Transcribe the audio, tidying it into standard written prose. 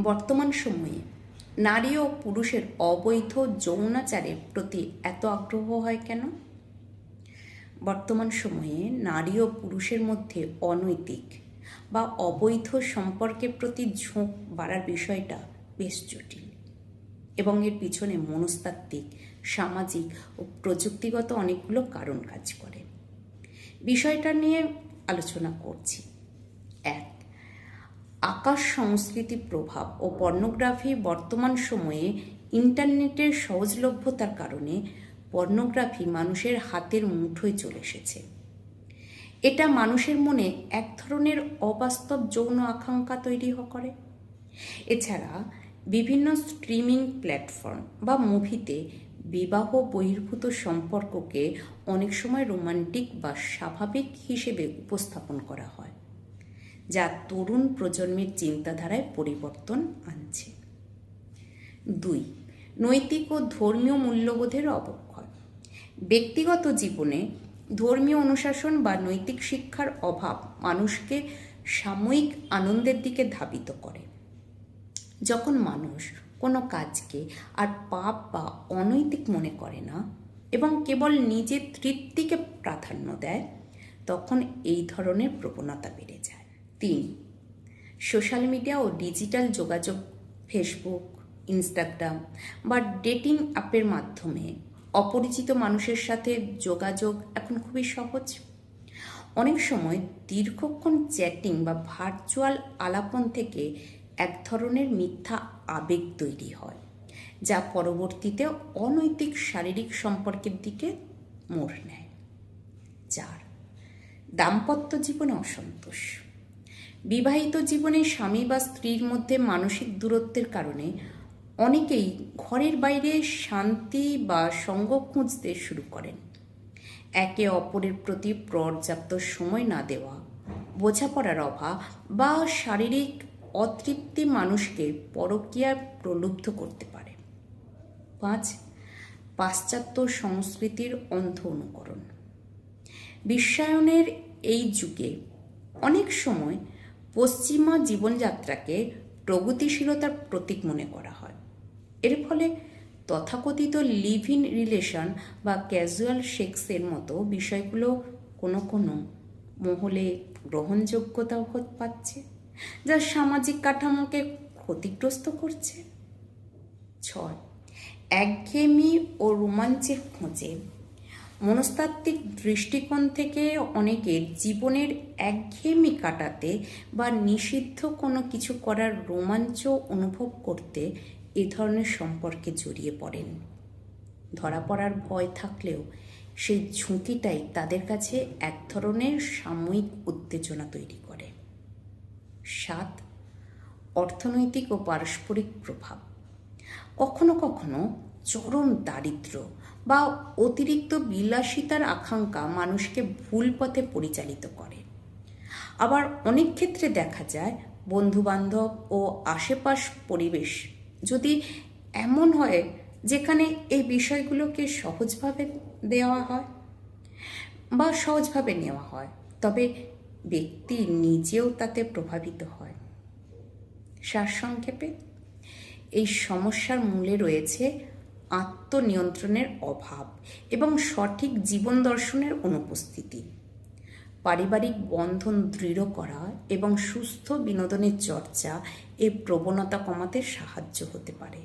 বর্তমান সময়ে নারী ও পুরুষের অবৈধ যৌনাচারের প্রতি এত আগ্রহ হয় কেন? বর্তমান সময়ে নারী ও পুরুষের মধ্যে অনৈতিক বা অবৈধ সম্পর্কের প্রতি ঝোঁক বাড়ার বিষয়টা বেশ জটিল এবং এর পিছনে মনস্তাত্ত্বিক, সামাজিক ও প্রযুক্তিগত অনেকগুলো কারণ কাজ করে। বিষয়টা নিয়ে আলোচনা করছি। 1. আকাশ সংস্কৃতি প্রভাব ও পর্নোগ্রাফি। বর্তমান সময়ে ইন্টারনেটের সহজলভ্যতার কারণে পর্নোগ্রাফি মানুষের হাতের মুঠোয় চলে এসেছে। এটা মানুষের মনে এক ধরনের অবাস্তব যৌন আকাঙ্ক্ষা তৈরি করে। এছাড়া বিভিন্ন স্ট্রিমিং প্ল্যাটফর্ম বা মুভিতে বিবাহ বহির্ভূত সম্পর্ককে অনেক সময় রোমান্টিক বা স্বাভাবিক হিসেবে উপস্থাপন করা হয়, যা তরুণ প্রজন্মের চিন্তাধারায় পরিবর্তন আনছে। 2. নৈতিক ও ধর্মীয় মূল্যবোধের অবক্ষয়। ব্যক্তিগত জীবনে ধর্মীয় অনুশাসন বা নৈতিক শিক্ষার অভাব মানুষকে সাময়িক আনন্দের দিকে ধাবিত করে। যখন মানুষ কোনো কাজকে আর পাপ বা অনৈতিক মনে করে না এবং কেবল নিজের তৃপ্তিকে প্রাধান্য দেয়, তখন এই ধরনের প্রবণতা বেড়ে যায়। 3. সোশ্যাল মিডিয়া ও ডিজিটাল যোগাযোগ। ফেসবুক, ইনস্টাগ্রাম বা ডেটিং অ্যাপের মাধ্যমে অপরিচিত মানুষের সাথে যোগাযোগ এখন খুবই সহজ। অনেক সময় দীর্ঘক্ষণ চ্যাটিং বা ভার্চুয়াল আলাপন থেকে এক ধরনের মিথ্যা আবেগ তৈরি হয়, যা পরবর্তীতে অনৈতিক শারীরিক সম্পর্কের দিকে মোড় নেয়। 4. দাম্পত্য জীবনে অসন্তোষ। বিবাহিত জীবনে স্বামী বা স্ত্রীর মধ্যে মানসিক দূরত্বের কারণে অনেকেই ঘরের বাইরে শান্তি বা সঙ্গ খুঁজতে শুরু করেন। একে অপরের প্রতি পর্যাপ্ত সময় না দেওয়া, বোঝাপড়ার অভাব বা শারীরিক অতৃপ্তি মানুষকে পরকীয়ায় প্রলুব্ধ করতে পারে। 5. পাশ্চাত্য সংস্কৃতির অন্ধ অনুকরণ। বিশ্বায়নের এই যুগে অনেক সময় পশ্চিমা জীবনযাত্রাকে প্রগতিশীলতার প্রতীক মনে করা হয়। এর ফলে তথাকথিত লিভ ইন রিলেশন বা ক্যাজুয়াল সেক্সের মতো বিষয়গুলো কোনো কোনো মহলে গ্রহণযোগ্যতা পাচ্ছে, যা সামাজিক কাঠামোকে ক্ষতিগ্রস্ত করছে। 6. একঘেয়েমি ও রোমাঞ্চের খোঁজে। মনস্তাত্ত্বিক দৃষ্টিকোণ থেকে অনেকে জীবনের একঘেয়েমি কাটাতে বা নিষিদ্ধ কোনো কিছু করার রোমাঞ্চ অনুভব করতে এ ধরনের সম্পর্কে জড়িয়ে পড়েন। ধরা পড়ার ভয় থাকলেও সেই ঝুঁকিটাই তাদের কাছে এক ধরনের সাময়িক উত্তেজনা তৈরি করে। 7. অর্থনৈতিক ও পারস্পরিক প্রভাব। কখনো কখনো চরম দারিদ্র্য বা অতিরিক্ত বিলাসিতার আকাঙ্ক্ষা মানুষকে ভুল পথে পরিচালিত করে। আবার অনেক ক্ষেত্রে দেখা যায় বন্ধুবান্ধব ও আশেপাশ পরিবেশ যদি এমন হয় যেখানে এই বিষয়গুলোকে সহজভাবে দেওয়া হয় বা সহজভাবে নেওয়া হয়, তবে ব্যক্তি নিজেও তাতে প্রভাবিত হয়। সারসংক্ষেপে, এই সমস্যার মূলে রয়েছে আত্মনিয়ন্ত্রণের অভাব এবং সঠিক জীবন দর্শনের অনুপস্থিতি। পারিবারিক বন্ধন দৃঢ় করা এবং সুস্থ বিনোদনের চর্চা এই প্রবণতা কমাতে সাহায্য হতে পারে।